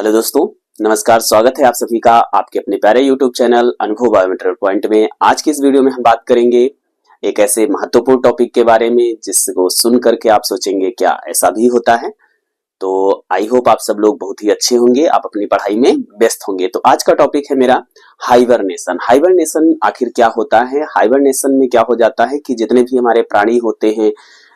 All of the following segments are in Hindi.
हेलो दोस्तों, नमस्कार। स्वागत है आप सभी का आपके अपने प्यारे यूट्यूब चैनल अनुभव बायोमेट्रिक पॉइंट में। आज की इस वीडियो में हम बात करेंगे एक ऐसे महत्वपूर्ण टॉपिक के बारे में जिसको सुन करके आप सोचेंगे क्या ऐसा भी होता है। तो आई होप आप सब लोग बहुत ही अच्छे होंगे, आप अपनी पढ़ाई में व्यस्त होंगे। तो आज का टॉपिक है मेरा हाइबरनेशन। हाइबरनेशन आखिर क्या होता है? हाइबरनेशन में क्या हो जाता है कि जितने भी हमारे प्राणी होते हैं,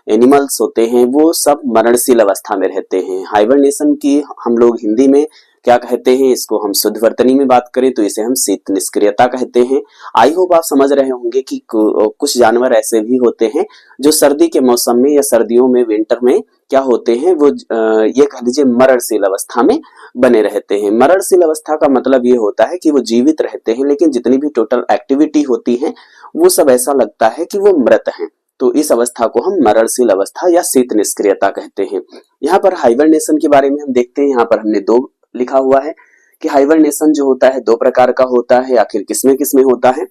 एनिमल्स होते हैं, वो सब मरणशील अवस्था में रहते हैं। हाइबरनेशन की हम लोग हिंदी में क्या कहते हैं? इसको हम शुद्ध वर्तनी में बात करें तो इसे हम शीत निष्क्रियता कहते हैं। आई होप आप समझ रहे होंगे कि कुछ जानवर ऐसे भी होते हैं जो सर्दी के मौसम में या सर्दियों में, विंटर में क्या होते हैं, वो ये कह लीजिए मरणशील अवस्था में बने रहते हैं। मरणशील अवस्था का मतलब ये होता है कि वो जीवित रहते हैं लेकिन जितनी भी टोटल एक्टिविटी होती है वो सब ऐसा लगता है कि वो मृत हैं। तो इस अवस्था को हम मरणशील अवस्था या शीत निष्क्रियता कहते हैं। यहाँ पर हाइबरनेशन के बारे में हम देखते हैं। यहाँ पर हमने दो लिखा हुआ है कि हाइबरनेशन जो होता है दो प्रकार का होता है। आखिर किसमें किसमें होता है?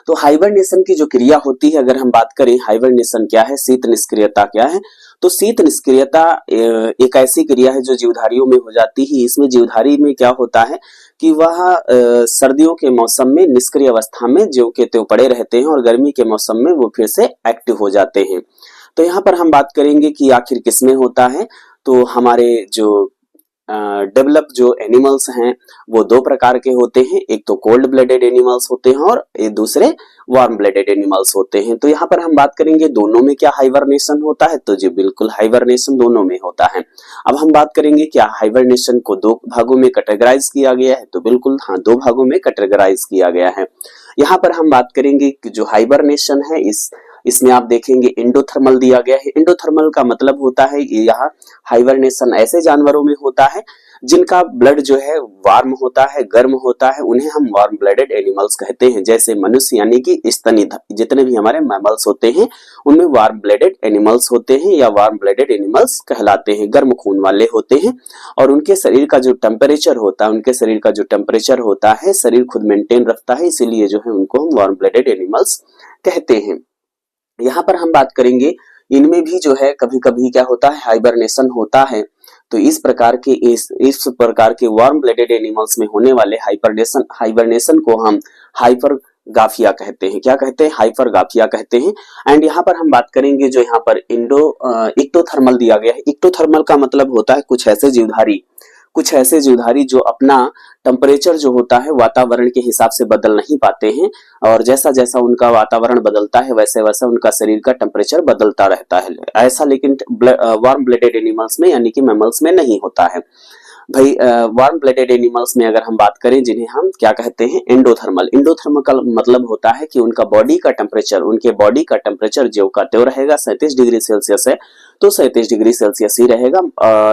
तो हाइबरनेशन की जो क्रिया होती है, अगर हम बात करें हाइबरनेशन क्या है, शीत निष्क्रियता क्या है, तो शीत निष्क्रियता एक ऐसी क्रिया है जो जीवधारियों में हो जाती है। इसमें जीवधारी में क्या होता है कि वह सर्दियों के मौसम में निष्क्रिय अवस्था में ज्यों के त्यों पड़े रहते हैं और गर्मी के मौसम में वो फिर से एक्टिव हो जाते हैं। तो यहाँ पर हम बात करेंगे कि आखिर किसमें होता है। तो हमारे जो डेवलप जो एनिमल्स हैं वो दो प्रकार के होते हैं। एक तो कोल्ड ब्लडेड एनिमल्स होते हैं और एक दूसरे वार्म ब्लडेड एनिमल्स होते हैं। तो यहाँ पर हम बात करेंगे दोनों में क्या हाइबरनेशन होता है। तो जी बिल्कुल, हाइबरनेशन दोनों में होता है। अब हम बात करेंगे क्या हाइबरनेशन को दो भागों में कैटेगराइज किया गया है। तो बिल्कुल हाँ, दो भागों में कैटेगराइज किया गया है। यहाँ पर हम बात करेंगे कि जो हाइबरनेशन है इसमें आप देखेंगे एंडोथर्मल दिया गया है। एंडोथर्मल का मतलब होता है यहाँ हाइबरनेशन ऐसे जानवरों में होता है जिनका ब्लड जो है वार्म होता है, गर्म होता है, उन्हें हम वार्म ब्लडेड एनिमल्स कहते हैं। जैसे मनुष्य यानी कि स्तनी जितने भी हमारे मैमल्स होते हैं उनमें वार्म ब्लडेड एनिमल्स होते हैं या वार्म ब्लडेड एनिमल्स कहलाते हैं, गर्म खून वाले होते हैं। और उनके शरीर का जो टेम्परेचर होता है, उनके शरीर का जो टेम्परेचर होता है, शरीर खुद मेंटेन रखता है, इसीलिए जो है उनको हम वार्म ब्लडेड एनिमल्स कहते हैं। यहाँ पर हम बात करेंगे इनमें भी जो है कभी कभी क्या होता है, हाइबरनेशन होता है। तो इस प्रकार के वार्म ब्लडेड एनिमल्स में होने वाले हाइबरनेशन को हम हाइपरगाफिया कहते हैं। क्या कहते हैं? हाइपरगाफिया कहते हैं। एंड यहाँ पर हम बात करेंगे जो यहाँ पर इक्टोथर्मल दिया गया है। इक्टोथर्मल का मतलब होता है कुछ ऐसे जीवधारी जो अपना टेम्परेचर जो होता है वातावरण के हिसाब से बदल नहीं पाते हैं और जैसा जैसा उनका वातावरण बदलता है वैसे वैसा उनका शरीर का टेम्परेचर बदलता रहता है। ऐसा लेकिन वार्म ब्लडेड एनिमल्स में यानी कि मैमल्स में नहीं होता है। भाई वार्म ब्लडेड एनिमल्स में अगर हम बात करें जिन्हें हम क्या कहते हैं, एंडोथर्मल का मतलब होता है कि उनके बॉडी का टेम्परेचर जो का त्यों रहेगा। 37 डिग्री सेल्सियस है तो 37 डिग्री सेल्सियस ही रहेगा।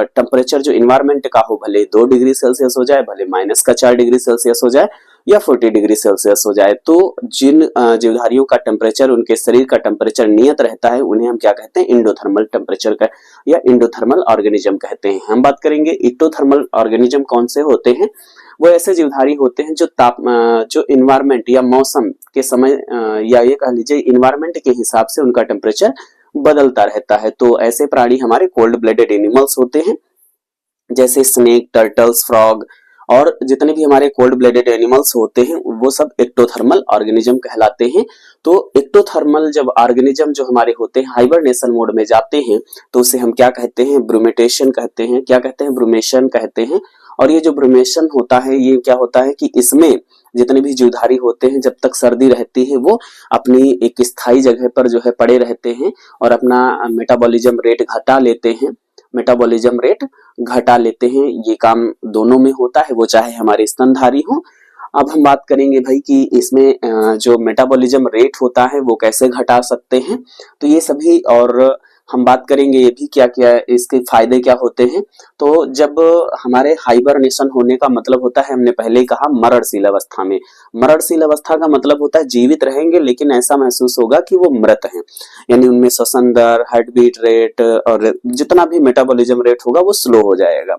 टेम्परेचर जो इन्वायरमेंट का हो, भले 2 डिग्री सेल्सियस हो जाए, भले -4 डिग्री सेल्सियस हो जाए या 40 डिग्री सेल्सियस हो जाए, तो जिन जीवधारियों का टेम्परेचर, उनके शरीर का टेम्परेचर नियत रहता है उन्हें हम क्या कहते हैं, एंडोथर्मल टेम्परेचर का या एंडोथर्मल ऑर्गेनिज्म कहते हैं। हम बात करेंगे एक्टोथर्मल ऑर्गेनिज्म कौन से होते हैं। वो ऐसे जीवधारी होते हैं जो इन्वायरमेंट या मौसम के समय या ये कह लीजिए इन्वायरमेंट के हिसाब से उनका टेम्परेचर बदलता रहता है। तो ऐसे प्राणी हमारे कोल्ड ब्लडेड एनिमल्स होते हैं, जैसे स्नेक, टर्टल्स, फ्रॉग और जितने भी हमारे कोल्ड ब्लडेड एनिमल्स होते हैं वो सब एक्टोथर्मल ऑर्गेनिज्म कहलाते हैं। तो एक्टोथर्मल जब ऑर्गेनिज्म जो हमारे होते हैं हाइबरनेशन मोड में जाते हैं तो उसे हम क्या कहते हैं, ब्रूमेटेशन कहते हैं। क्या कहते हैं? ब्रूमेशन कहते हैं। और ये जो ब्रूमेशन होता है ये क्या होता है कि इसमें जितने भी जीवधारी होते हैं जब तक सर्दी रहती है वो अपनी एक स्थायी जगह पर जो है पड़े रहते हैं और अपना मेटाबॉलिज्म रेट घटा लेते हैं। ये काम दोनों में होता है, वो चाहे हमारे स्तनधारी हो। अब हम बात करेंगे भाई कि इसमें जो मेटाबॉलिज्म रेट होता है वो कैसे घटा सकते हैं। तो ये सभी और हम बात करेंगे ये भी क्या क्या इसके फायदे क्या होते हैं। तो जब हमारे हाइबरनेशन होने का मतलब होता है, हमने पहले ही कहा, मरणशील अवस्था में। मरणशील अवस्था का मतलब होता है जीवित रहेंगे लेकिन ऐसा महसूस होगा कि वो मृत हैं, यानी उनमें श्वसन दर, हार्ट बीट रेट और जितना भी मेटाबॉलिज्म रेट होगा वो स्लो हो जाएगा।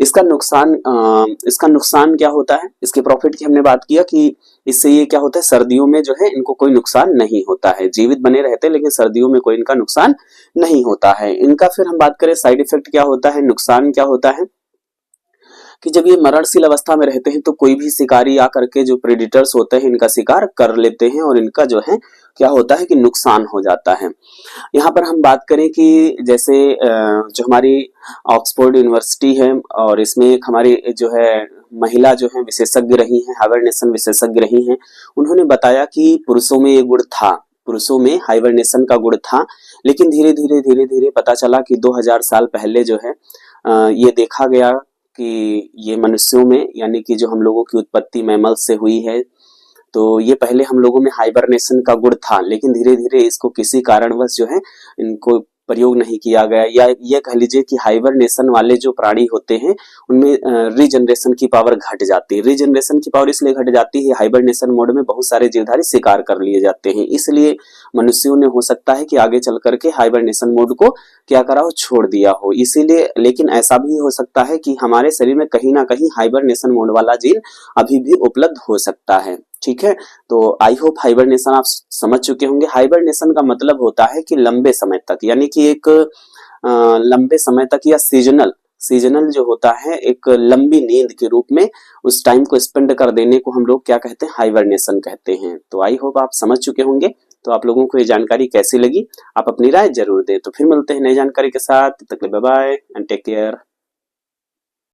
इसका नुकसान क्या होता है? इसके प्रॉफिट की हमने बात किया कि इससे ये क्या होता है, सर्दियों में जो है इनको कोई नुकसान नहीं होता है, जीवित बने रहते हैं लेकिन सर्दियों में कोई इनका नुकसान नहीं होता है। इनका फिर हम बात करें साइड इफेक्ट क्या होता है, नुकसान क्या होता है। कि जब ये मरणशील अवस्था में रहते हैं तो कोई भी शिकारी आकर के जो प्रेडिटर्स होते हैं इनका शिकार कर लेते हैं और इनका जो है क्या होता है कि नुकसान हो जाता है। यहाँ पर हम बात करें कि जैसे जो हमारी ऑक्सफोर्ड यूनिवर्सिटी है और इसमें एक हमारी जो है महिला जो है विशेषज्ञ रही हैं, हाइबरनेशन विशेषज्ञ रही हैं, उन्होंने बताया कि पुरुषों में ये गुण था, पुरुषों में हाइबरनेशन का गुण था, लेकिन धीरे धीरे पता चला कि 2000 साल पहले जो है ये देखा गया कि ये मनुष्यों में यानी कि जो हम लोगों की उत्पत्ति मैमल से हुई है, तो ये पहले हम लोगों में हाइबरनेशन का गुण था, लेकिन धीरे धीरे इसको किसी कारणवश जो है इनको प्रयोग नहीं किया गया, या ये कह लीजिए कि हाइबरनेशन वाले जो प्राणी होते हैं उनमें रीजनरेशन की पावर घट जाती है। रीजनरेशन की पावर इसलिए घट जाती है, हाइबरनेशन मोड में बहुत सारे जीवधारी शिकार कर लिए जाते हैं, इसलिए मनुष्यों ने हो सकता है कि आगे चल करके हाइबरनेशन मोड को क्या करा हो, छोड़ दिया हो, इसीलिए। लेकिन ऐसा भी हो सकता है कि हमारे शरीर में कहीं ना कहीं हाइबरनेशन मोड वाला जीन अभी भी उपलब्ध हो सकता है। ठीक है, तो आई होप हाइबरनेशन आप समझ चुके होंगे। हाइबरनेशन का मतलब होता है कि लंबे समय तक, यानी कि एक लंबे समय तक, या सीजनल जो होता है एक लंबी नींद के रूप में उस टाइम को स्पेंड कर देने को हम लोग क्या कहते हैं, हाइबरनेशन कहते हैं। तो आई होप आप समझ चुके होंगे। तो आप लोगों को ये जानकारी कैसी लगी, आप अपनी राय जरूर दें। तो फिर मिलते हैं नई जानकारी के साथ, तब तक के लिए bye bye and take care.